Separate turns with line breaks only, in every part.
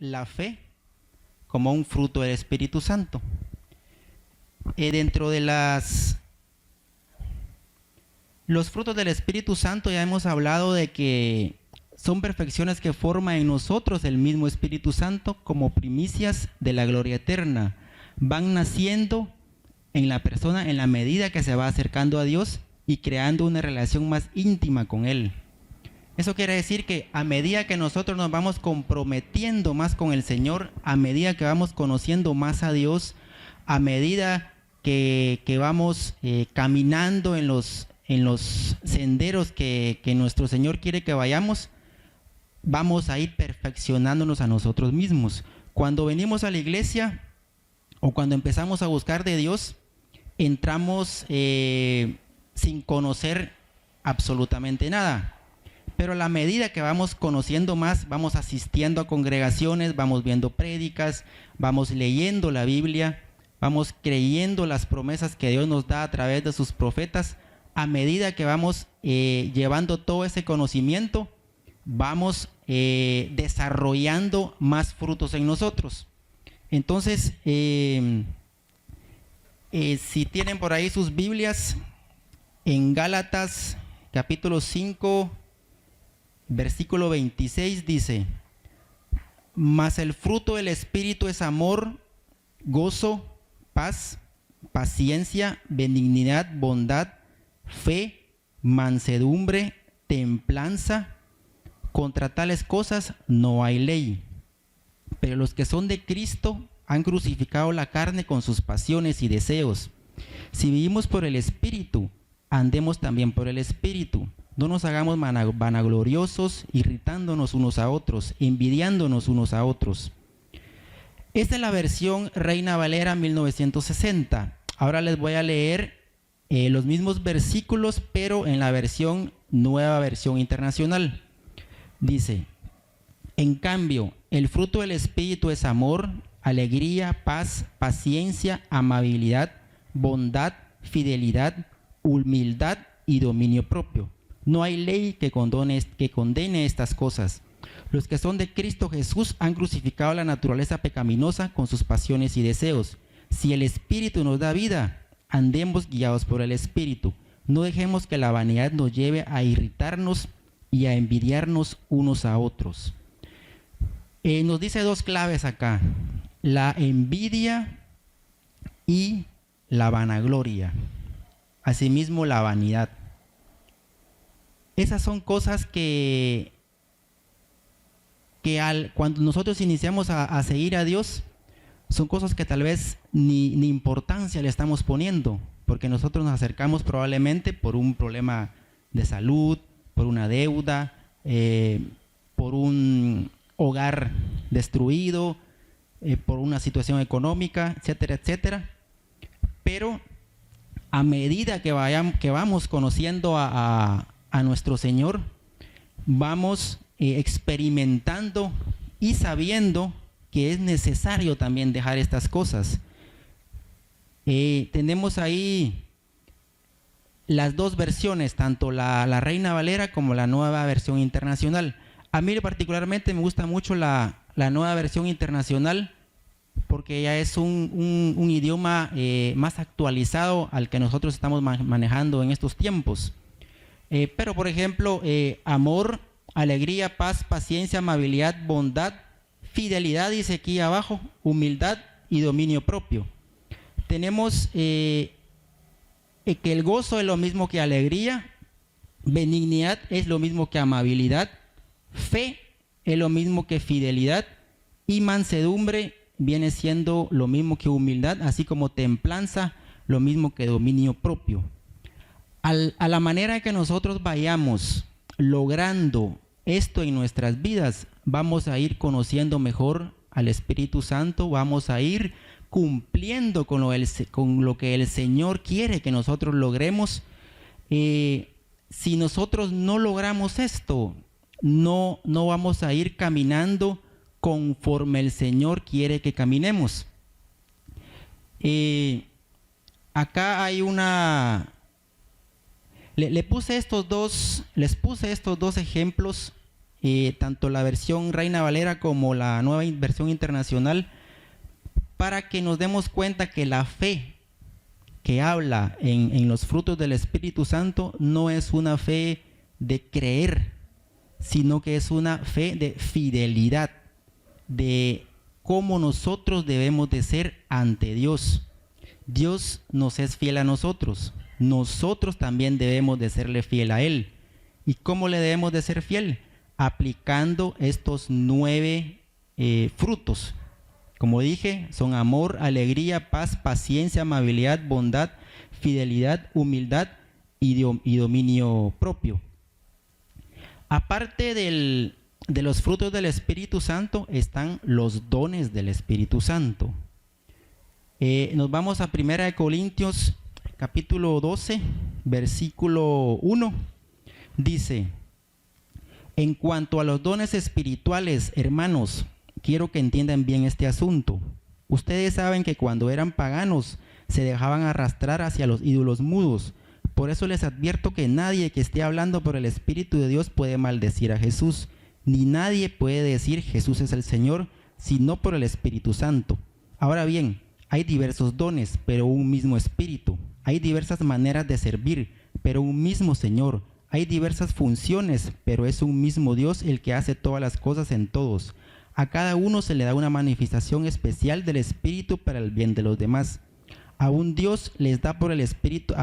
la fe como un fruto del Espíritu Santo. Dentro de los frutos del Espíritu Santo ya hemos hablado de que son perfecciones que forma en nosotros el mismo Espíritu Santo como primicias de la gloria eterna. Van naciendo en la persona en la medida que se va acercando a Dios y creando una relación más íntima con Él. Eso quiere decir que a medida que nosotros nos vamos comprometiendo más con el Señor, a medida que vamos conociendo más a Dios, a medida que vamos caminando en los senderos que nuestro Señor quiere que vayamos, vamos a ir perfeccionándonos a nosotros mismos. Cuando venimos a la iglesia o cuando empezamos a buscar de Dios, entramos sin conocer absolutamente nada. Pero a la medida que vamos conociendo más, vamos asistiendo a congregaciones, vamos viendo prédicas, vamos leyendo la Biblia, vamos creyendo las promesas que Dios nos da a través de sus profetas. A medida que vamos llevando todo ese conocimiento, vamos desarrollando más frutos en nosotros. Entonces, si tienen por ahí sus Biblias, en Gálatas capítulo 5, versículo 26 dice: mas el fruto del Espíritu es amor, gozo, paz, paciencia, benignidad, bondad, fe, mansedumbre, templanza. Contra tales cosas no hay ley. Pero los que son de Cristo han crucificado la carne con sus pasiones y deseos. Si vivimos por el Espíritu, andemos también por el Espíritu. No nos hagamos vanagloriosos, irritándonos unos a otros, envidiándonos unos a otros. Esta es la versión Reina Valera 1960. Ahora les voy a leer los mismos versículos, pero en la versión Nueva Versión Internacional. Dice: en cambio, el fruto del Espíritu es amor, alegría, paz, paciencia, amabilidad, bondad, fidelidad, humildad y dominio propio. No hay ley que condene estas cosas. Los que son de Cristo Jesús han crucificado la naturaleza pecaminosa con sus pasiones y deseos. Si el Espíritu nos da vida, andemos guiados por el Espíritu. No dejemos que la vanidad nos lleve a irritarnos y a envidiarnos unos a otros. Nos dice dos claves acá: la envidia y la vanagloria. Asimismo, la vanidad. Esas son cosas que cuando nosotros iniciamos a seguir a Dios, son cosas que tal vez ni importancia le estamos poniendo, porque nosotros nos acercamos probablemente por un problema de salud, por una deuda, por un hogar destruido, por una situación económica, etcétera, etcétera. Pero a medida que vamos conociendo a nuestro Señor, vamos experimentando y sabiendo que es necesario también dejar estas cosas. Tenemos ahí las dos versiones, tanto la Reina Valera como la Nueva Versión Internacional. A mí particularmente me gusta mucho la Nueva Versión Internacional, porque ya es un idioma más actualizado al que nosotros estamos manejando en estos tiempos. Pero por ejemplo, amor, alegría, paz, paciencia, amabilidad, bondad, fidelidad, dice aquí abajo, humildad y dominio propio. Tenemos que el gozo es lo mismo que alegría, benignidad es lo mismo que amabilidad, fe es lo mismo que fidelidad y mansedumbre viene siendo lo mismo que humildad, así como templanza, lo mismo que dominio propio. A la manera que nosotros vayamos logrando esto en nuestras vidas, vamos a ir conociendo mejor al Espíritu Santo, vamos a ir cumpliendo con lo que el Señor quiere que nosotros logremos. Si nosotros no logramos esto, no vamos a ir caminando conforme el Señor quiere que caminemos. Acá hay les puse estos dos ejemplos tanto la versión Reina Valera como la nueva versión internacional, para que nos demos cuenta que la fe que habla en los frutos del Espíritu Santo no es una fe de creer, sino que es una fe de fidelidad, de cómo nosotros debemos de ser ante Dios. Dios nos es fiel a nosotros, nosotros también debemos de serle fiel a Él. ¿Y cómo le debemos de ser fiel? Aplicando estos 9 frutos. Como dije, son amor, alegría, paz, paciencia, amabilidad, bondad, fidelidad, humildad y dominio propio. Aparte de los frutos del Espíritu Santo están los dones del Espíritu Santo. Nos vamos a 1 Corintios capítulo 12, versículo 1. Dice: en cuanto a los dones espirituales, hermanos, quiero que entiendan bien este asunto. Ustedes saben que cuando eran paganos se dejaban arrastrar hacia los ídolos mudos. Por eso les advierto que nadie que esté hablando por el Espíritu de Dios puede maldecir a Jesús, ni nadie puede decir Jesús es el Señor, sino por el Espíritu Santo. Ahora bien, hay diversos dones, pero un mismo Espíritu. Hay diversas maneras de servir, pero un mismo Señor. Hay diversas funciones, pero es un mismo Dios el que hace todas las cosas en todos. A cada uno se le da una manifestación especial del Espíritu para el bien de los demás. A unos Dios les da por el Espíritu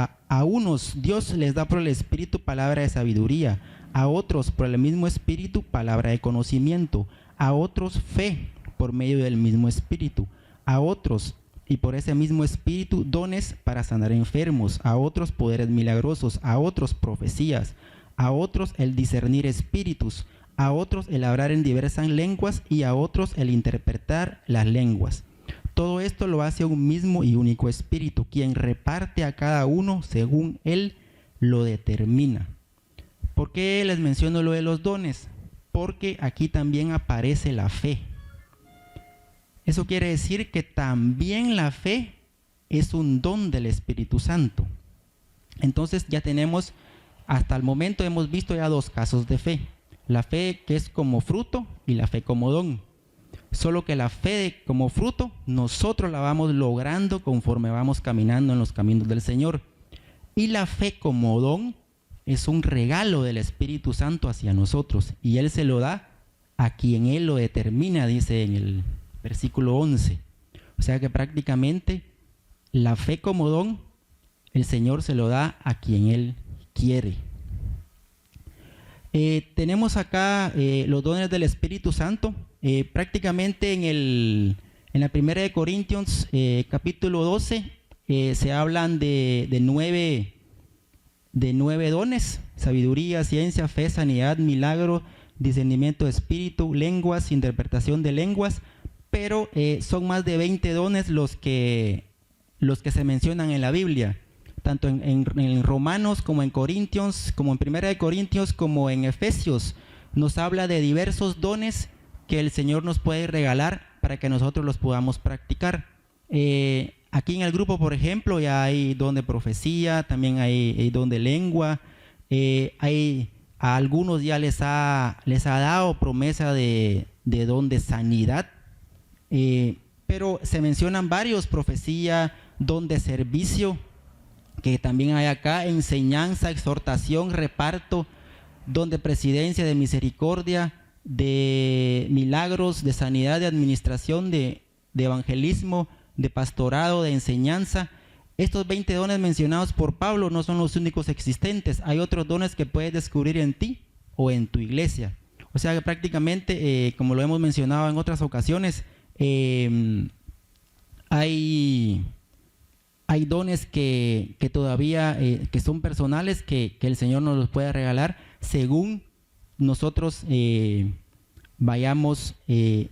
palabra de sabiduría, a otros por el mismo Espíritu palabra de conocimiento, a otros fe por medio del mismo Espíritu, a otros y por ese mismo Espíritu dones para sanar enfermos, a otros poderes milagrosos, a otros profecías, a otros el discernir espíritus, a otros el hablar en diversas lenguas y a otros el interpretar las lenguas. Todo esto lo hace un mismo y único Espíritu, quien reparte a cada uno según Él lo determina. ¿Por qué les menciono lo de los dones? Porque aquí también aparece la fe. Eso quiere decir que también la fe es un don del Espíritu Santo. Entonces ya tenemos, hasta el momento hemos visto ya 2 casos de fe. La fe que es como fruto y la fe como don. Solo que la fe como fruto nosotros la vamos logrando conforme vamos caminando en los caminos del Señor. Y la fe como don es un regalo del Espíritu Santo hacia nosotros. Y Él se lo da a quien Él lo determina, dice en el versículo 11. O sea que prácticamente la fe como don, el Señor se lo da a quien Él quiere. Tenemos acá los dones del Espíritu Santo. Prácticamente en la 1 de Corintios capítulo 12 se hablan de 9 dones: sabiduría, ciencia, fe, sanidad, milagro, discernimiento de espíritu, lenguas, interpretación de lenguas. Pero son más de 20 dones los que se mencionan en la Biblia, tanto en Romanos como en Corintios, como en 1 de Corintios, como en Efesios. Nos habla de diversos dones que el Señor nos puede regalar para que nosotros los podamos practicar. Aquí en el grupo, por ejemplo, ya hay don de profecía, también hay don de lengua, a algunos ya les ha dado promesa de don de sanidad. Pero se mencionan varios: profecía, don de servicio, que también hay acá, enseñanza, exhortación, reparto, don de presidencia, de misericordia, de milagros, de sanidad, de administración, de evangelismo, de pastorado, de enseñanza. Estos 20 dones mencionados por Pablo no son los únicos existentes. Hay otros dones que puedes descubrir en ti o en tu iglesia. O sea que prácticamente, como lo hemos mencionado en otras ocasiones, hay dones que todavía que son personales, que el Señor nos los puede regalar según nosotros vayamos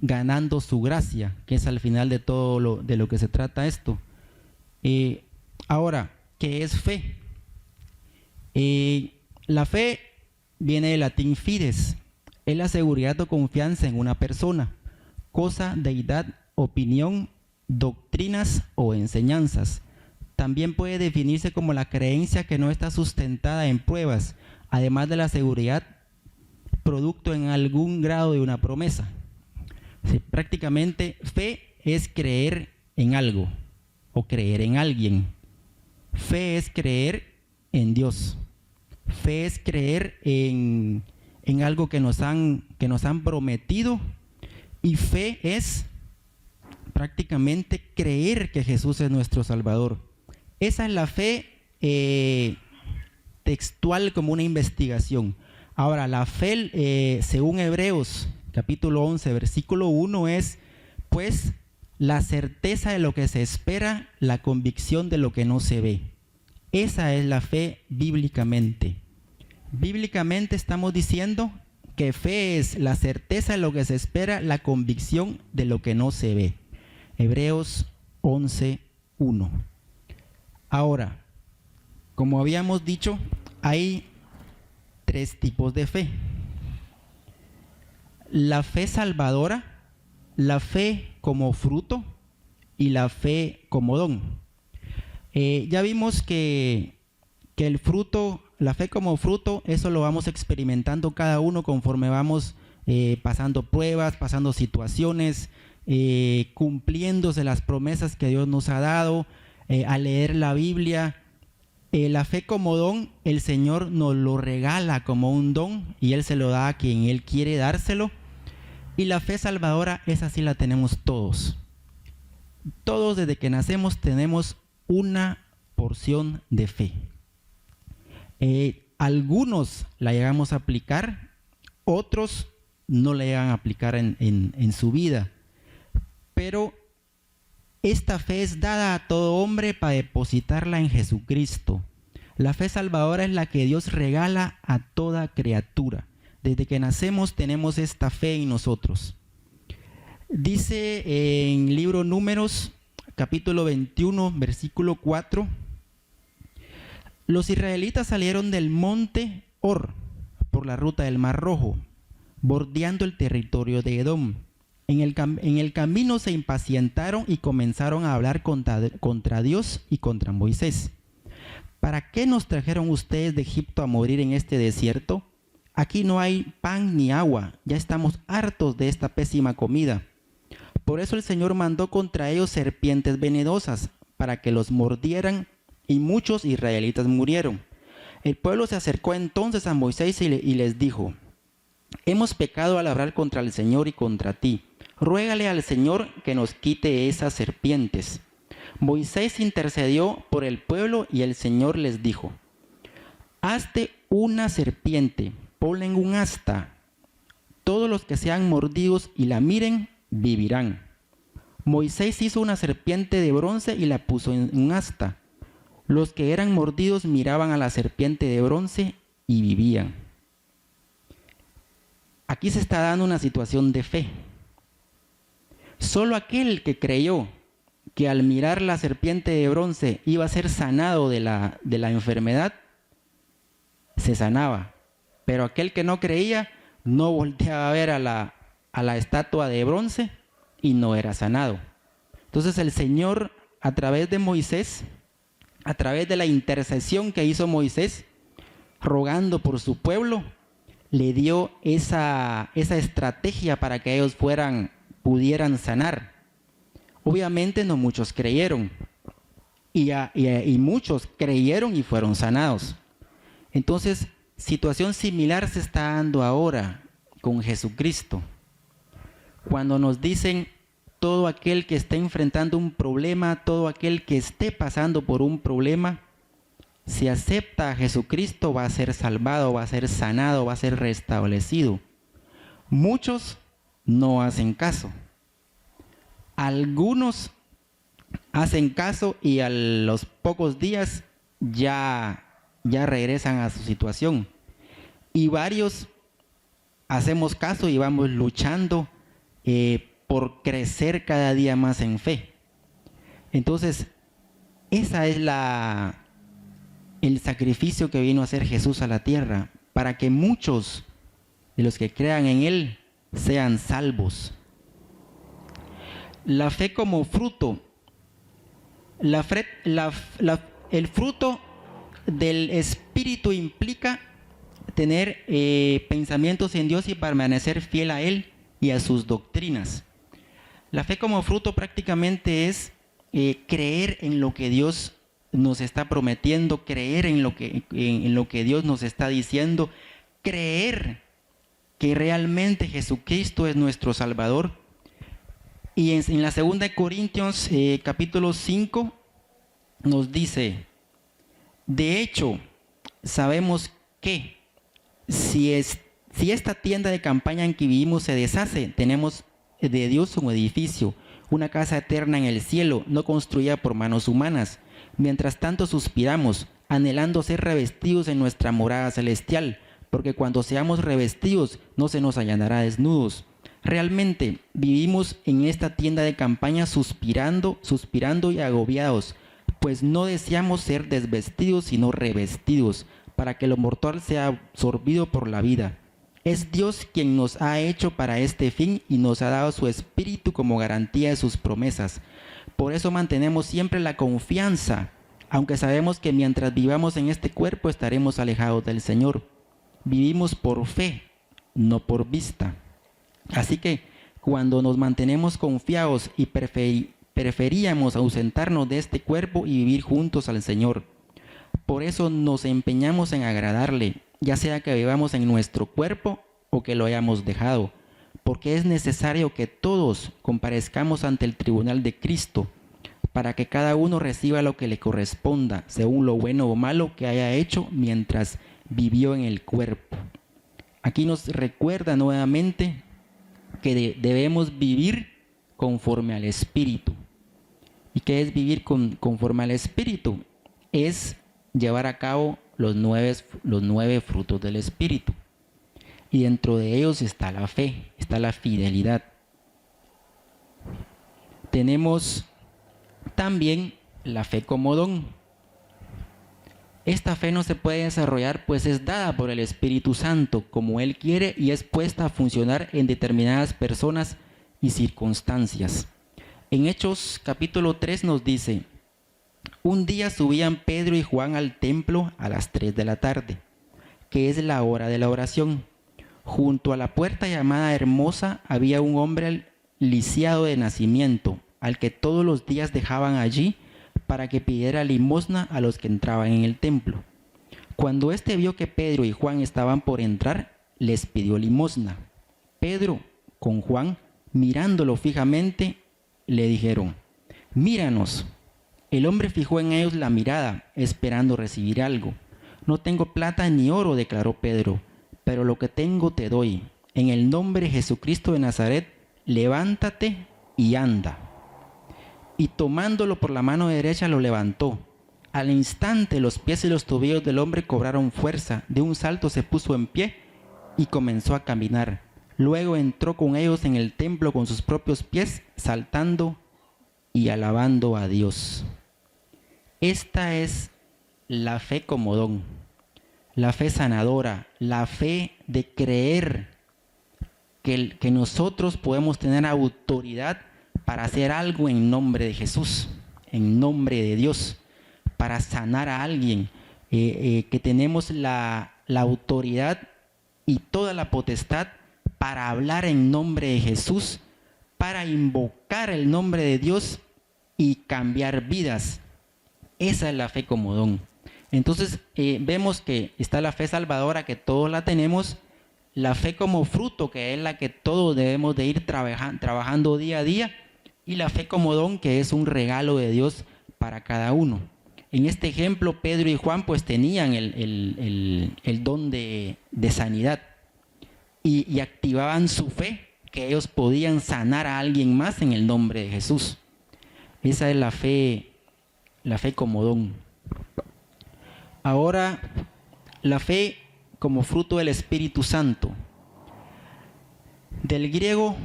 ganando su gracia, que es al final de todo de lo que se trata esto. Ahora, ¿qué es fe? La fe viene del latín fides. Es la seguridad o confianza en una persona, cosa, deidad, opinión, doctrinas o enseñanzas. También puede definirse como la creencia que no está sustentada en pruebas, además de la seguridad producto en algún grado de una promesa. Sí, prácticamente fe es creer en algo o creer en alguien. Fe es creer en Dios. Fe es creer en algo que nos han prometido. Y fe es prácticamente creer que Jesús es nuestro Salvador. Esa es la fe textual, como una investigación. Ahora, la fe, según Hebreos, capítulo 11, versículo 1, es, pues, la certeza de lo que se espera, la convicción de lo que no se ve. Esa es la fe bíblicamente. Bíblicamente estamos diciendo que fe es la certeza de lo que se espera, la convicción de lo que no se ve. Hebreos 11, 1. Ahora, como habíamos dicho, hay 3 tipos de fe. La fe salvadora, la fe como fruto y la fe como don. Ya vimos que el fruto, la fe como fruto, eso lo vamos experimentando cada uno conforme vamos pasando pruebas, pasando situaciones, cumpliéndose las promesas que Dios nos ha dado, al leer la Biblia. La fe como don, el Señor nos lo regala como un don y Él se lo da a quien Él quiere dárselo. Y la fe salvadora, esa sí la tenemos todos. Todos desde que nacemos tenemos una porción de fe. Algunos la llegamos a aplicar, otros no la llegan a aplicar en su vida. Pero esta fe es dada a todo hombre para depositarla en Jesucristo. La fe salvadora es la que Dios regala a toda criatura. Desde que nacemos tenemos esta fe en nosotros. Dice en libro Números, capítulo 21, versículo 4, los israelitas salieron del monte Hor por la ruta del Mar Rojo, bordeando el territorio de Edom. En el camino se impacientaron y comenzaron a hablar contra Dios y contra Moisés. ¿Para qué nos trajeron ustedes de Egipto a morir en este desierto? Aquí no hay pan ni agua, ya estamos hartos de esta pésima comida. Por eso el Señor mandó contra ellos serpientes venenosas, para que los mordieran, y muchos israelitas murieron. El pueblo se acercó entonces a Moisés y les dijo: hemos pecado al hablar contra el Señor y contra ti. Ruégale al Señor que nos quite esas serpientes. Moisés intercedió por el pueblo y el Señor les dijo: hazte una serpiente, ponla en un asta. Todos los que sean mordidos y la miren, vivirán. Moisés hizo una serpiente de bronce y la puso en un asta. Los que eran mordidos miraban a la serpiente de bronce y vivían. Aquí se está dando una situación de fe. Solo aquel que creyó que al mirar la serpiente de bronce iba a ser sanado de la enfermedad, se sanaba. Pero aquel que no creía no volteaba a ver a la estatua de bronce y no era sanado. Entonces el Señor, a través de Moisés, a través de la intercesión que hizo Moisés, rogando por su pueblo, le dio esa estrategia para que ellos pudieran sanar. Obviamente no muchos creyeron y muchos creyeron y fueron sanados. Entonces, situación similar se está dando ahora con Jesucristo. Cuando nos dicen: todo aquel que esté enfrentando un problema, todo aquel que esté pasando por un problema, si acepta a Jesucristo, va a ser salvado, va a ser sanado, va a ser restablecido. Muchos no hacen caso. Algunos hacen caso y a los pocos días ya regresan a su situación. Y varios hacemos caso y vamos luchando por crecer cada día más en fe. Entonces, esa es el sacrificio que vino a hacer Jesús a la tierra, para que muchos de los que crean en Él sean salvos. La fe como fruto. El fruto del Espíritu implica tener pensamientos en Dios y permanecer fiel a Él y a sus doctrinas. La fe como fruto prácticamente es creer en lo que Dios nos está prometiendo, creer en lo que Dios nos está diciendo, creer que realmente Jesucristo es nuestro Salvador. Y en la 2 Corintios capítulo 5 nos dice: de hecho, sabemos que si esta tienda de campaña en que vivimos se deshace, tenemos de Dios un edificio, una casa eterna en el cielo, no construida por manos humanas. Mientras tanto suspiramos, anhelando ser revestidos en nuestra morada celestial, porque cuando seamos revestidos no se nos allanará desnudos. Realmente vivimos en esta tienda de campaña suspirando y agobiados, pues no deseamos ser desvestidos sino revestidos, para que lo mortal sea absorbido por la vida. Es Dios quien nos ha hecho para este fin y nos ha dado su Espíritu como garantía de sus promesas. Por eso mantenemos siempre la confianza, aunque sabemos que mientras vivamos en este cuerpo estaremos alejados del Señor. Vivimos por fe, no por vista. Así que cuando nos mantenemos confiados y preferíamos ausentarnos de este cuerpo y vivir juntos al Señor. Por eso nos empeñamos en agradarle, ya sea que vivamos en nuestro cuerpo o que lo hayamos dejado, porque es necesario que todos comparezcamos ante el tribunal de Cristo, para que cada uno reciba lo que le corresponda, según lo bueno o malo que haya hecho mientras vivió en el cuerpo. Aquí nos recuerda nuevamente que debemos vivir conforme al Espíritu. ¿Y qué es vivir conforme al Espíritu? Es llevar a cabo los nueve frutos del Espíritu. Y dentro de ellos está la fe, está la fidelidad. Tenemos también la fe como don. Esta fe no se puede desarrollar, pues es dada por el Espíritu Santo como Él quiere y es puesta a funcionar en determinadas personas y circunstancias. En Hechos capítulo 3 nos dice: un día subían Pedro y Juan al templo a las 3 de la tarde, que es la hora de la oración. Junto a la puerta llamada Hermosa había un hombre lisiado de nacimiento, al que todos los días dejaban allí para que pidiera limosna a los que entraban en el templo. Cuando éste vio que Pedro y Juan estaban por entrar, les pidió limosna. Pedro, con Juan, mirándolo fijamente, le dijeron: míranos. El hombre fijó en ellos la mirada, esperando recibir algo. No tengo plata ni oro, declaró Pedro, pero lo que tengo te doy. En el nombre de Jesucristo de Nazaret, levántate y anda. Y tomándolo por la mano derecha lo levantó. Al instante los pies y los tobillos del hombre cobraron fuerza. De un salto se puso en pie y comenzó a caminar. Luego entró con ellos en el templo con sus propios pies, saltando y alabando a Dios. Esta es la fe como don, la fe sanadora, la fe de creer que nosotros podemos tener autoridad para hacer algo en nombre de Jesús, en nombre de Dios, para sanar a alguien, que tenemos la autoridad y toda la potestad para hablar en nombre de Jesús, para invocar el nombre de Dios y cambiar vidas. Esa es la fe como don. Entonces vemos que está la fe salvadora, que todos la tenemos, la fe como fruto, que es la que todos debemos de ir trabajando día a día, y la fe como don, que es un regalo de Dios para cada uno. En este ejemplo, Pedro y Juan pues tenían el don de sanidad y activaban su fe, que ellos podían sanar a alguien más en el nombre de Jesús. Esa es la fe como don. Ahora, la fe como fruto del Espíritu Santo. Del griego,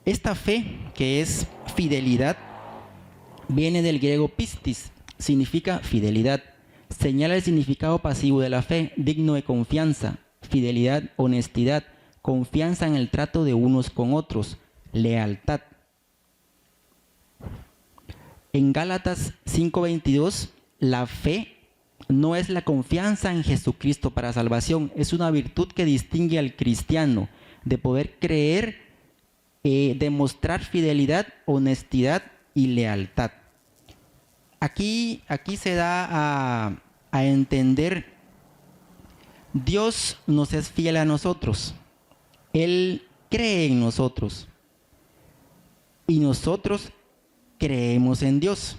esta fe, que es fidelidad, viene del griego pistis, significa fidelidad. Señala el significado pasivo de la fe, digno de confianza, fidelidad, honestidad, confianza en el trato de unos con otros, lealtad. En Gálatas 5:22, la fe no es la confianza en Jesucristo para salvación, es una virtud que distingue al cristiano, de poder creer, demostrar fidelidad, honestidad y lealtad. Aquí se da a entender, Dios nos es fiel a nosotros, Él cree en nosotros y nosotros creemos en Dios.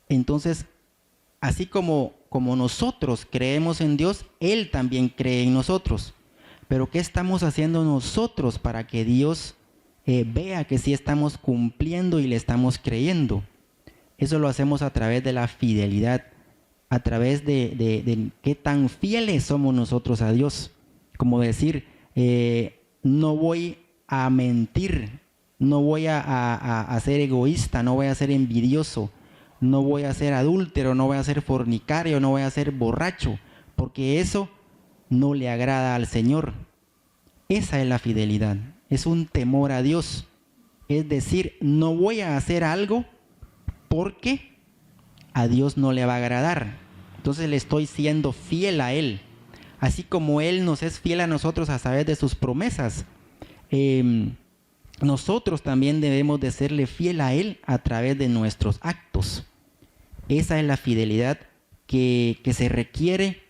Entonces, así como nosotros creemos en Dios, Él también cree en nosotros. Pero ¿qué estamos haciendo nosotros para que Dios vea que sí estamos cumpliendo y le estamos creyendo? Eso lo hacemos a través de la fidelidad, a través de qué tan fieles somos nosotros a Dios. Como decir, no voy a mentir, no voy a ser egoísta, no voy a ser envidioso, no voy a ser adúltero, no voy a ser fornicario, no voy a ser borracho, porque eso no le agrada al Señor. Esa es la fidelidad, es un temor a Dios. Es decir, no voy a hacer algo porque a Dios no le va a agradar. Entonces le estoy siendo fiel a Él. Así como Él nos es fiel a nosotros a través de sus promesas, nosotros también debemos de serle fiel a Él a través de nuestros actos. Esa es la fidelidad que se requiere.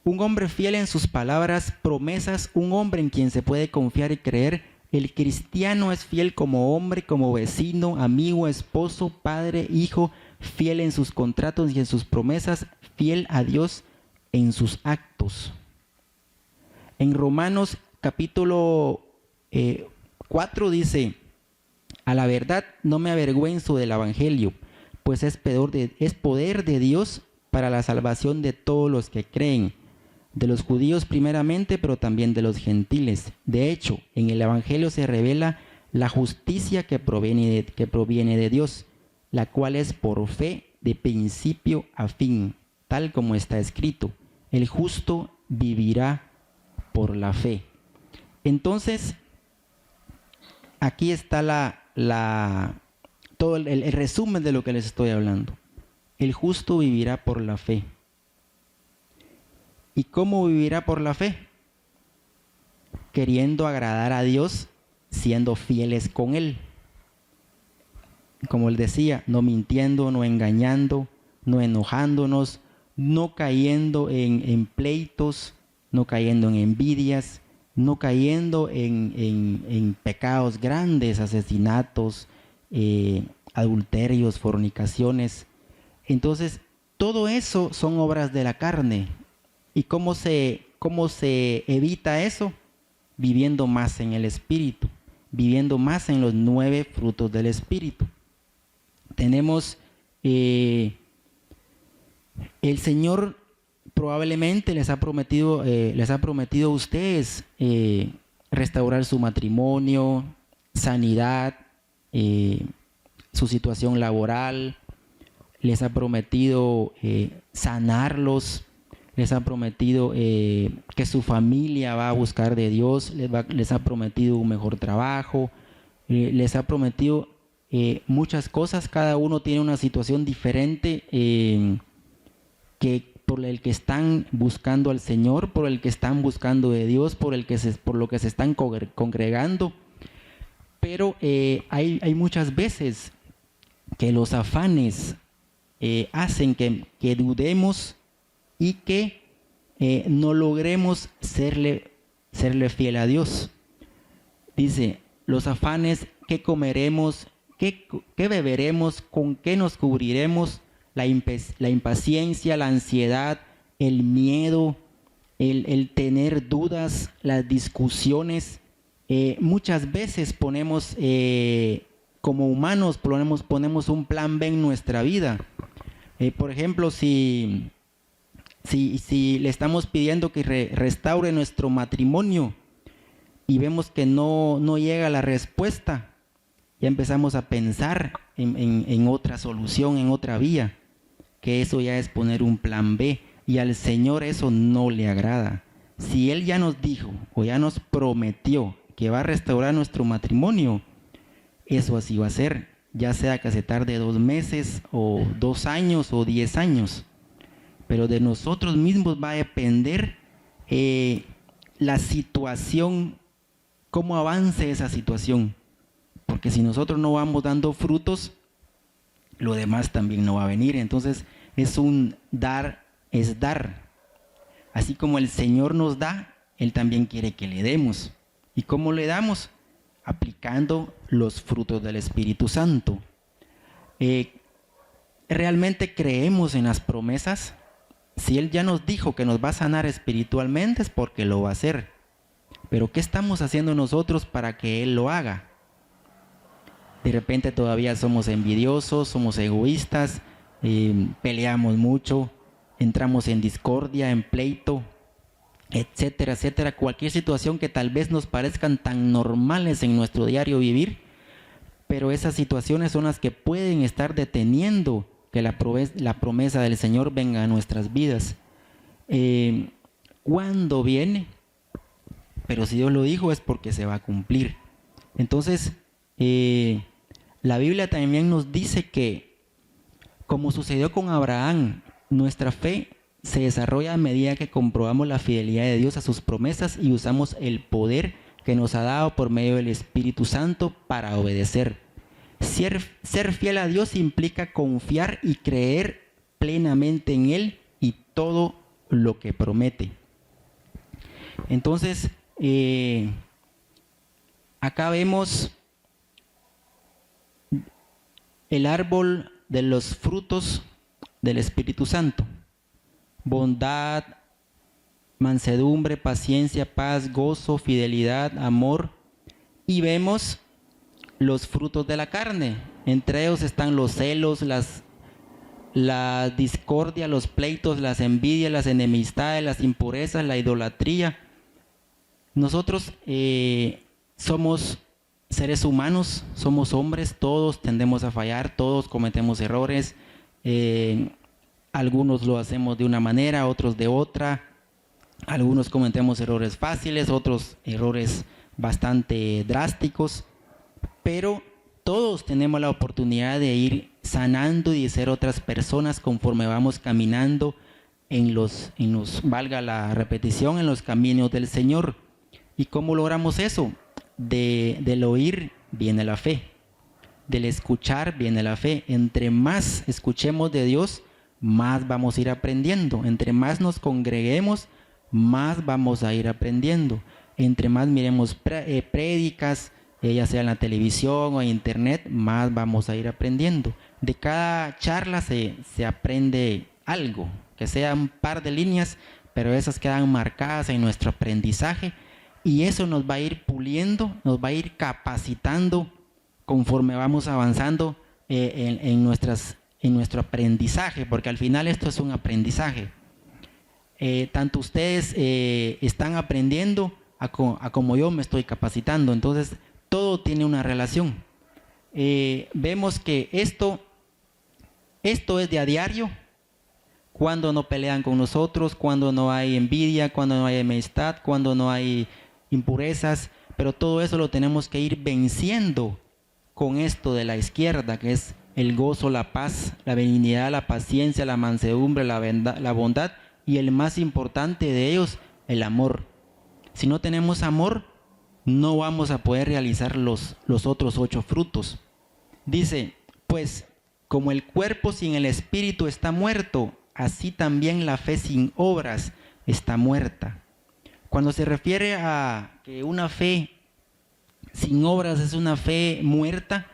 Un hombre fiel en sus palabras, promesas, un hombre en quien se puede confiar y creer. El cristiano es fiel como hombre, como vecino, amigo, esposo, padre, hijo, fiel en sus contratos y en sus promesas, fiel a Dios en sus actos. En Romanos capítulo 4 dice, a la verdad no me avergüenzo del evangelio, pues es poder de Dios para la salvación de todos los que creen, de los judíos primeramente, pero también de los gentiles. De hecho, en el evangelio se revela la justicia que proviene de Dios, la cual es por fe de principio a fin, tal como está escrito, el justo vivirá por la fe. Entonces, aquí está todo el resumen de lo que les estoy hablando. El justo vivirá por la fe. ¿Y cómo vivirá por la fe? Queriendo agradar a Dios, siendo fieles con Él. Como él decía, no mintiendo, no engañando, no enojándonos, no cayendo en pleitos, no cayendo en envidias, no cayendo en pecados grandes, asesinatos, adulterios, fornicaciones. Entonces, todo eso son obras de la carne. ¿Y cómo se evita eso? Viviendo más en el Espíritu, viviendo más en los 9 frutos del Espíritu. Tenemos, el Señor probablemente les ha prometido a ustedes restaurar su matrimonio, sanidad, su situación laboral, les ha prometido sanarlos, les ha prometido que su familia va a buscar de Dios, les ha prometido un mejor trabajo, les ha prometido muchas cosas. Cada uno tiene una situación diferente por el que están buscando al Señor, por el que están buscando de Dios, por lo que se están congregando. Pero hay muchas veces que los afanes hacen que dudemos y que no logremos serle fiel a Dios. Dice, los afanes, ¿qué comeremos? ¿Qué beberemos? ¿Con qué nos cubriremos? La impaciencia, la ansiedad, el miedo, el tener dudas, las discusiones. Muchas veces ponemos, como humanos, ponemos un plan B en nuestra vida. Por ejemplo, si le estamos pidiendo que restaure nuestro matrimonio y vemos que no llega la respuesta, ya empezamos a pensar en otra solución, en otra vía, que eso ya es poner un plan B, y al Señor eso no le agrada. Si Él ya nos dijo o ya nos prometió que va a restaurar nuestro matrimonio, eso así va a ser, ya sea que se tarde 2 meses o 2 años o 10 años. pero de nosotros mismos va a depender la situación, cómo avance esa situación. Porque si nosotros no vamos dando frutos, lo demás también no va a venir. Entonces es un dar, es dar. Así como el Señor nos da, Él también quiere que le demos. ¿Y cómo le damos? Aplicando los frutos del Espíritu Santo. ¿Realmente creemos en las promesas? Si Él ya nos dijo que nos va a sanar espiritualmente, es porque lo va a hacer. Pero ¿qué estamos haciendo nosotros para que Él lo haga? De repente todavía somos envidiosos, somos egoístas, peleamos mucho, entramos en discordia, en pleito, etcétera, etcétera. Cualquier situación que tal vez nos parezcan tan normales en nuestro diario vivir, pero esas situaciones son las que pueden estar deteniendo que la promesa del Señor venga a nuestras vidas. ¿Cuándo viene? Pero si Dios lo dijo es porque se va a cumplir. Entonces, la Biblia también nos dice que, como sucedió con Abraham, nuestra fe se desarrolla a medida que comprobamos la fidelidad de Dios a sus promesas y usamos el poder que nos ha dado por medio del Espíritu Santo para obedecer. Ser fiel a Dios implica confiar y creer plenamente en Él y todo lo que promete. Entonces, acá vemos el árbol de los frutos del Espíritu Santo: bondad, mansedumbre, paciencia, paz, gozo, fidelidad, amor. Y vemos los frutos de la carne. Entre ellos están los celos, la discordia, los pleitos, las envidias, las enemistades, las impurezas, la idolatría. Nosotros somos seres humanos, somos hombres, todos tendemos a fallar, todos cometemos errores. Algunos lo hacemos de una manera, otros de otra. Algunos cometemos errores fáciles, otros errores bastante drásticos. Pero todos tenemos la oportunidad de ir sanando y de ser otras personas conforme vamos caminando en los, valga la repetición, en los caminos del Señor. ¿Y cómo logramos eso? Del oír viene la fe. Del escuchar viene la fe. Entre más escuchemos de Dios, más vamos a ir aprendiendo. Entre más nos congreguemos, más vamos a ir aprendiendo. Entre más miremos prédicas, ya sea en la televisión o en internet, más vamos a ir aprendiendo. De cada charla se aprende algo, que sea un par de líneas, pero esas quedan marcadas en nuestro aprendizaje. Y eso nos va a ir puliendo, nos va a ir capacitando conforme vamos avanzando en nuestro aprendizaje, porque al final esto es un aprendizaje. Tanto ustedes están aprendiendo a como yo me estoy capacitando. Entonces, todo tiene una relación. Vemos que esto es de a diario. Cuando no pelean con nosotros, cuando no hay envidia, cuando no hay enemistad, cuando no hay impurezas, pero todo eso lo tenemos que ir venciendo con esto de la izquierda, que es el gozo, la paz, la benignidad, la paciencia, la mansedumbre, la bondad, y el más importante de ellos, el amor. Si no tenemos amor, no vamos a poder realizar los otros 8 frutos. Dice, pues como el cuerpo sin el espíritu está muerto, así también la fe sin obras está muerta. Cuando se refiere a que una fe sin obras es una fe muerta,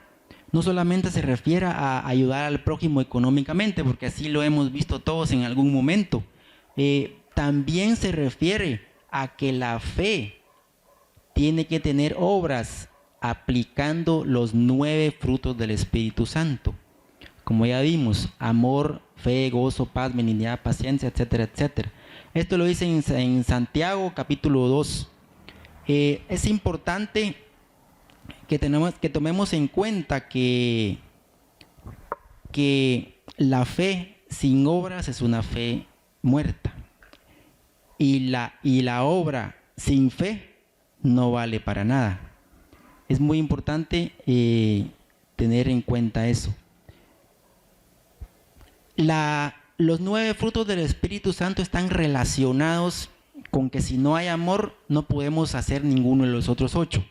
no solamente se refiere a ayudar al prójimo económicamente, porque así lo hemos visto todos en algún momento. También se refiere a que la fe tiene que tener obras aplicando los 9 frutos del Espíritu Santo. Como ya vimos, amor, fe, gozo, paz, benignidad, paciencia, etcétera, etcétera. Esto lo dice en Santiago capítulo 2. Es importante que tomemos en cuenta que la fe sin obras es una fe muerta. Y la obra sin fe no vale para nada. Es muy importante tener en cuenta eso. La los 9 frutos del Espíritu Santo están relacionados con que si no hay amor, no podemos hacer ninguno de los otros 8.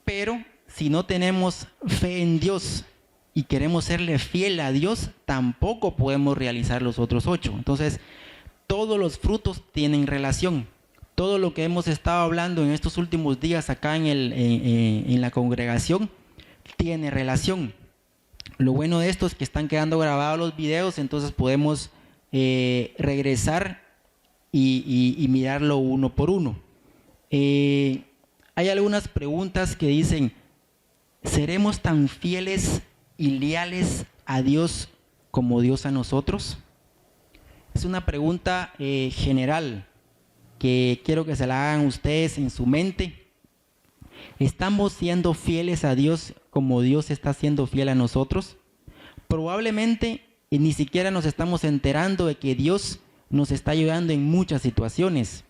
Pero si no tenemos fe en Dios y queremos serle fiel a Dios, tampoco podemos realizar los otros 8. Entonces, todos los frutos tienen relación. Todo lo que hemos estado hablando en estos últimos días acá en la congregación tiene relación. Lo bueno de esto es que están quedando grabados los videos, entonces podemos regresar y mirarlo uno por uno. Hay algunas preguntas que dicen, ¿seremos tan fieles y leales a Dios como Dios a nosotros? Es una pregunta general que quiero que se la hagan ustedes en su mente. ¿Estamos siendo fieles a Dios como Dios está siendo fiel a nosotros? Probablemente ni siquiera nos estamos enterando de que Dios nos está ayudando en muchas situaciones.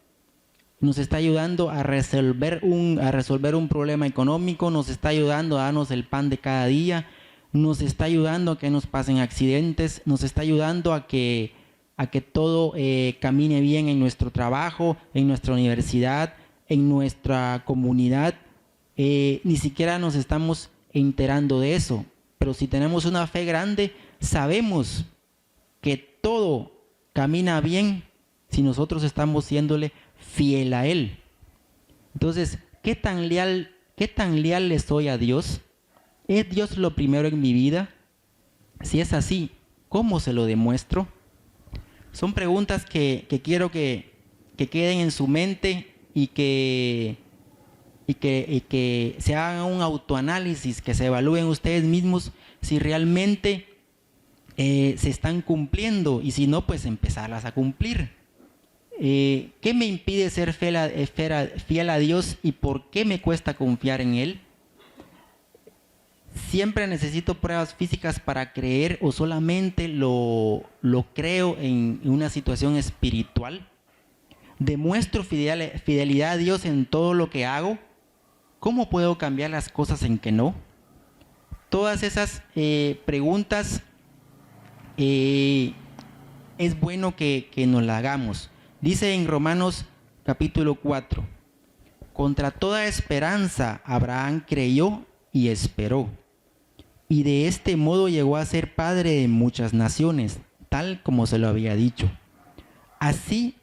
Nos está ayudando a resolver un problema económico, nos está ayudando a darnos el pan de cada día, nos está ayudando a que nos pasen accidentes, nos está ayudando a que todo camine bien en nuestro trabajo, en nuestra universidad, en nuestra comunidad. Ni siquiera nos estamos enterando de eso, pero si tenemos una fe grande, sabemos que todo camina bien si nosotros estamos siéndole fiel a Él. Entonces, ¿qué tan leal le soy a Dios? ¿Es Dios lo primero en mi vida? Si es así, ¿cómo se lo demuestro? Son preguntas que quiero que queden en su mente y que se hagan un autoanálisis, que se evalúen ustedes mismos si realmente se están cumpliendo, y si no, pues empezarlas a cumplir. ¿Qué me impide ser fiel a Dios y por qué me cuesta confiar en Él? ¿Siempre necesito pruebas físicas para creer o solamente lo creo en una situación espiritual? ¿Demuestro fidelidad a Dios en todo lo que hago? ¿Cómo puedo cambiar las cosas en que no? Todas esas preguntas es bueno que nos las hagamos. Dice en Romanos capítulo 4, contra toda esperanza Abraham creyó y esperó, y de este modo llegó a ser padre de muchas naciones, tal como se lo había dicho. Así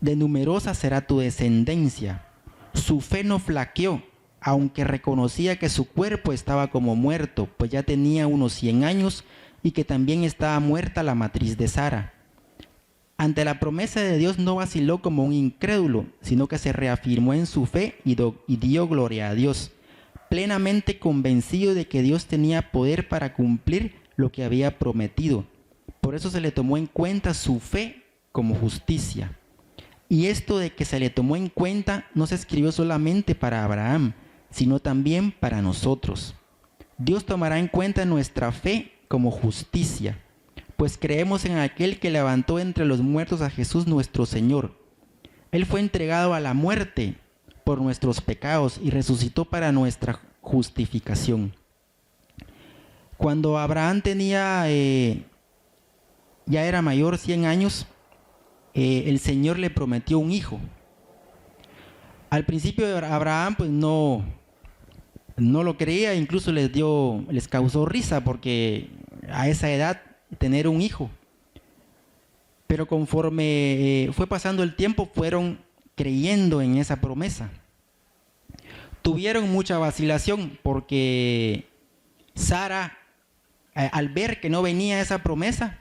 de numerosa será tu descendencia. Su fe no flaqueó, aunque reconocía que su cuerpo estaba como muerto, pues ya tenía unos 100 años y que también estaba muerta la matriz de Sara. Ante la promesa de Dios no vaciló como un incrédulo, sino que se reafirmó en su fe y dio gloria a Dios, plenamente convencido de que Dios tenía poder para cumplir lo que había prometido. Por eso se le tomó en cuenta su fe como justicia. Y esto de que se le tomó en cuenta no se escribió solamente para Abraham, sino también para nosotros. Dios tomará en cuenta nuestra fe como justicia, pues creemos en aquel que levantó entre los muertos a Jesús nuestro Señor. Él fue entregado a la muerte por nuestros pecados y resucitó para nuestra justificación. Cuando Abraham tenía, ya era mayor, 100 años, el Señor le prometió un hijo. Al principio Abraham pues no lo creía, incluso les causó risa porque a esa edad tener un hijo. Pero conforme fue pasando el tiempo, fueron creyendo en esa promesa. Tuvieron mucha vacilación porque Sara, al ver que no venía esa promesa,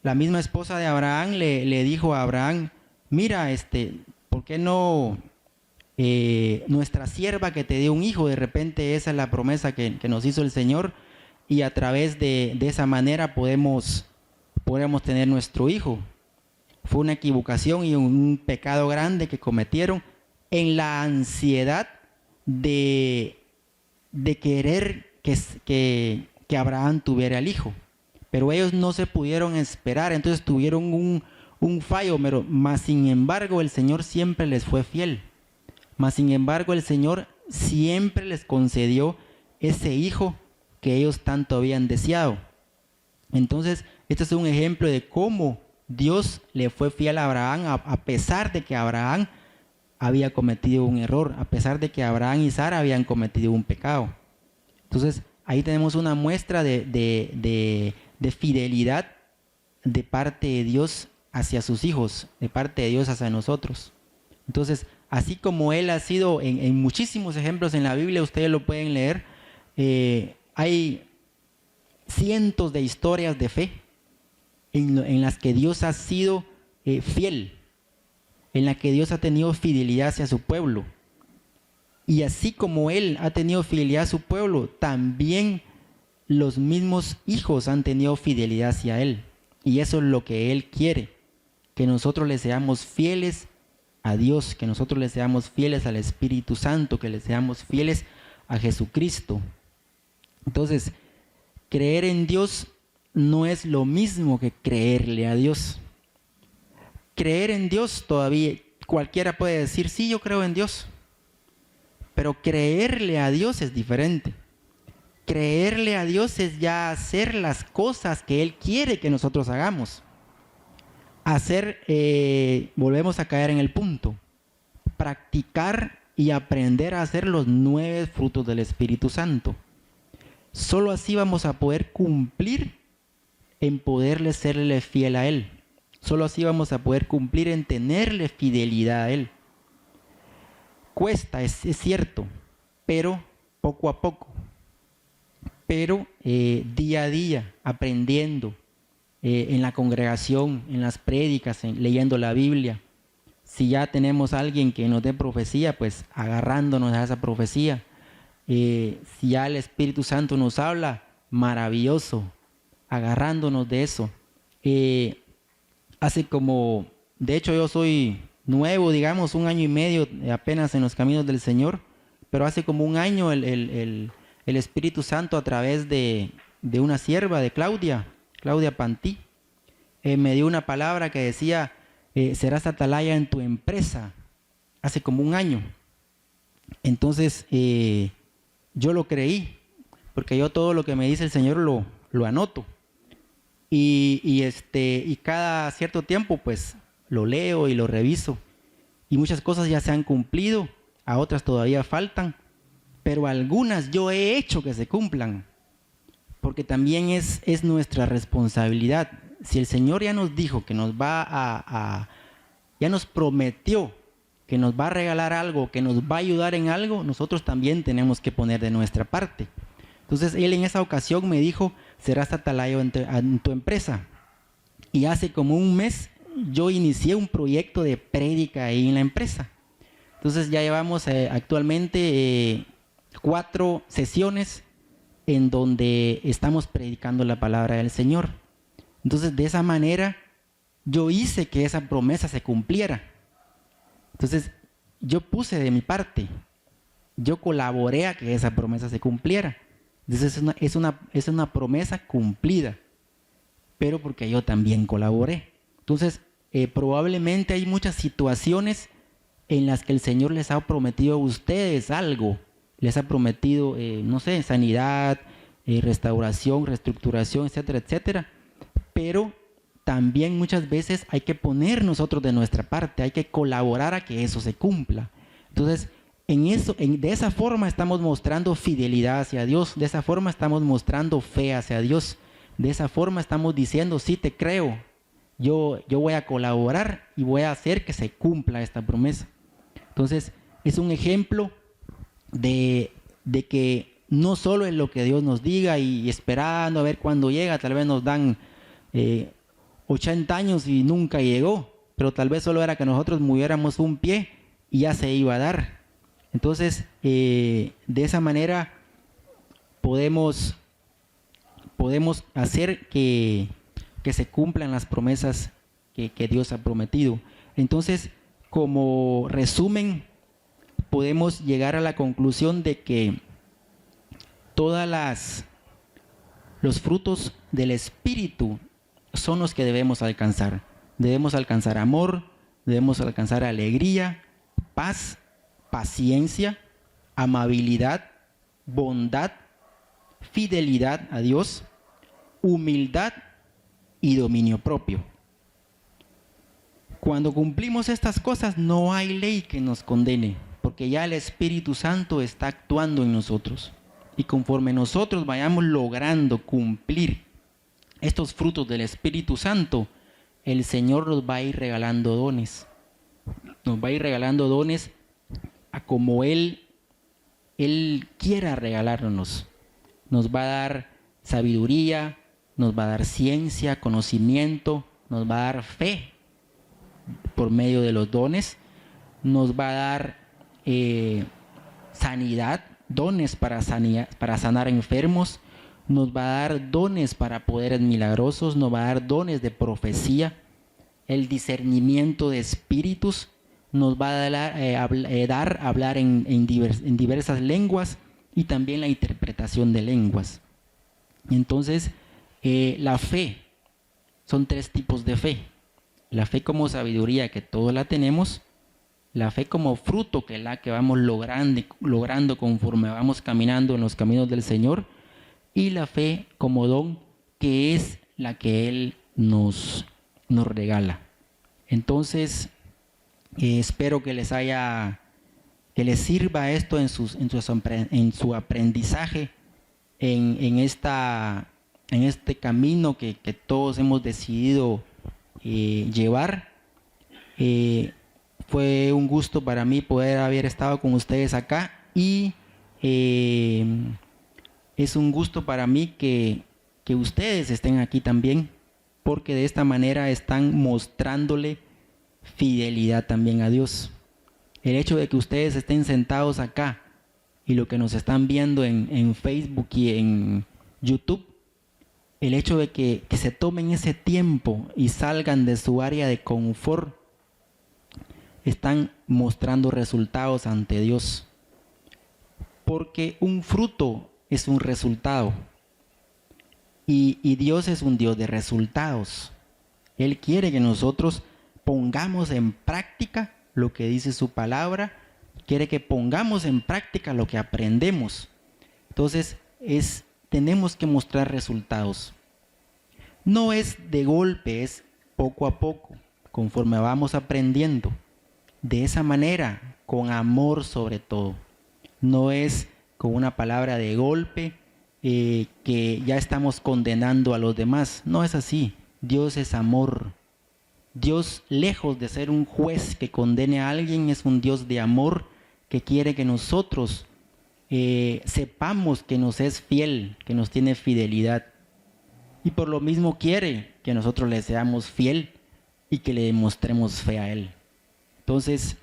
la misma esposa de Abraham le dijo a Abraham, mira, ¿por qué no nuestra sierva que te dio un hijo? De repente esa es la promesa que nos hizo el Señor y a través de esa manera podemos tener nuestro hijo. Fue una equivocación y un pecado grande que cometieron en la ansiedad de querer que Abraham tuviera el hijo. Pero ellos no se pudieron esperar, entonces tuvieron un fallo, mas sin embargo el Señor siempre les fue fiel. Mas sin embargo el Señor siempre les concedió ese hijo que ellos tanto habían deseado. Entonces, este es un ejemplo de cómo Dios le fue fiel a Abraham a pesar de que Abraham había cometido un error, a pesar de que Abraham y Sara habían cometido un pecado. Entonces, ahí tenemos una muestra de fidelidad de parte de Dios hacia sus hijos, de parte de Dios hacia nosotros. Entonces, así como Él ha sido en muchísimos ejemplos en la Biblia, ustedes lo pueden leer, hay cientos de historias de fe en las que Dios ha sido fiel, en la que Dios ha tenido fidelidad hacia su pueblo. Y así como Él ha tenido fidelidad a su pueblo, también los mismos hijos han tenido fidelidad hacia Él. Y eso es lo que Él quiere, que nosotros le seamos fieles a Dios, que nosotros le seamos fieles al Espíritu Santo, que le seamos fieles a Jesucristo. Entonces, creer en Dios no es lo mismo que creerle a Dios. Creer en Dios todavía, cualquiera puede decir, sí, yo creo en Dios. Pero creerle a Dios es diferente. Creerle a Dios es ya hacer las cosas que Él quiere que nosotros hagamos. Volvemos a caer en el punto, practicar y aprender a hacer los 9 frutos del Espíritu Santo. Solo así vamos a poder cumplir en poderle serle fiel a Él. Solo así vamos a poder cumplir en tenerle fidelidad a Él. Cuesta, es cierto, pero poco a poco. Pero día a día, aprendiendo en la congregación, en las prédicas, leyendo la Biblia. Si ya tenemos a alguien que nos dé profecía, pues agarrándonos a esa profecía. Si ya el Espíritu Santo nos habla, maravilloso, agarrándonos de eso. De hecho yo soy nuevo, digamos, 1 año y medio apenas en los caminos del Señor, pero hace como 1 año el Espíritu Santo a través de una sierva de Claudia Pantí, me dio una palabra que decía, serás atalaya en tu empresa, hace como 1 año. Entonces yo lo creí, porque yo todo lo que me dice el Señor lo anoto. Y cada cierto tiempo pues lo leo y lo reviso. Y muchas cosas ya se han cumplido, a otras todavía faltan, pero algunas yo he hecho que se cumplan, porque también es nuestra responsabilidad. Si el Señor ya nos dijo que ya nos prometió que nos va a regalar algo, que nos va a ayudar en algo, nosotros también tenemos que poner de nuestra parte. Entonces Él en esa ocasión me dijo, serás atalaya en tu empresa. Y hace como 1 mes yo inicié un proyecto de prédica ahí en la empresa. Entonces ya llevamos actualmente 4 sesiones en donde estamos predicando la palabra del Señor. Entonces de esa manera yo hice que esa promesa se cumpliera. Entonces yo puse de mi parte, yo colaboré a que esa promesa se cumpliera. Entonces es una promesa cumplida, pero porque yo también colaboré. Entonces probablemente hay muchas situaciones en las que el Señor les ha prometido a ustedes algo. Les ha prometido, no sé, sanidad, restauración, reestructuración, etcétera, etcétera. Pero también muchas veces hay que poner nosotros de nuestra parte, hay que colaborar a que eso se cumpla. Entonces, de esa forma estamos mostrando fidelidad hacia Dios, de esa forma estamos mostrando fe hacia Dios, de esa forma estamos diciendo, sí te creo, yo voy a colaborar y voy a hacer que se cumpla esta promesa. Entonces, es un ejemplo de que no solo es lo que Dios nos diga y esperando a ver cuándo llega, tal vez nos dan 80 años y nunca llegó, pero tal vez solo era que nosotros moviéramos un pie y ya se iba a dar. Entonces, de esa manera podemos hacer que se cumplan las promesas que Dios ha prometido. Entonces, como resumen, podemos llegar a la conclusión de que los frutos del Espíritu son los que debemos alcanzar. Debemos alcanzar amor, debemos alcanzar alegría, paz, paciencia, amabilidad, bondad, fidelidad a Dios, humildad y dominio propio. Cuando cumplimos estas cosas, no hay ley que nos condene, porque ya el Espíritu Santo está actuando en nosotros. Y conforme nosotros vayamos logrando cumplir estos frutos del Espíritu Santo, el Señor nos va a ir regalando dones. Nos va a ir regalando dones a como Él quiera regalarnos. Nos va a dar sabiduría, nos va a dar ciencia, conocimiento, nos va a dar fe por medio de los dones, nos va a dar sanidad, dones para sanar enfermos, nos va a dar dones para poderes milagrosos, nos va a dar dones de profecía, el discernimiento de espíritus, nos va a dar hablar en diversas lenguas y también la interpretación de lenguas. Entonces, la fe, son 3 tipos de fe. La fe como sabiduría, que todos la tenemos. La fe como fruto, que es la que vamos logrando conforme vamos caminando en los caminos del Señor. Y la fe como don, que es la que Él nos regala. Entonces, espero que les sirva esto en su aprendizaje, en este camino que todos hemos decidido llevar. Fue un gusto para mí poder haber estado con ustedes acá y es un gusto para mí que ustedes estén aquí también, porque de esta manera están mostrándole fidelidad también a Dios. El hecho de que ustedes estén sentados acá y lo que nos están viendo en Facebook y en YouTube, el hecho de que se tomen ese tiempo y salgan de su área de confort, están mostrando resultados ante Dios. Porque un fruto es un resultado. Y Dios es un Dios de resultados. Él quiere que nosotros pongamos en práctica lo que dice su palabra. Quiere que pongamos en práctica lo que aprendemos. Entonces, tenemos que mostrar resultados. No es de golpe, es poco a poco, conforme vamos aprendiendo. De esa manera, con amor sobre todo. No es con una palabra de golpe que ya estamos condenando a los demás. No es así. Dios es amor. Dios, lejos de ser un juez que condene a alguien, es un Dios de amor que quiere que nosotros sepamos que nos es fiel, que nos tiene fidelidad. Y por lo mismo quiere que nosotros le seamos fiel y que le demostremos fe a Él. Entonces,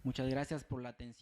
muchas gracias por la atención.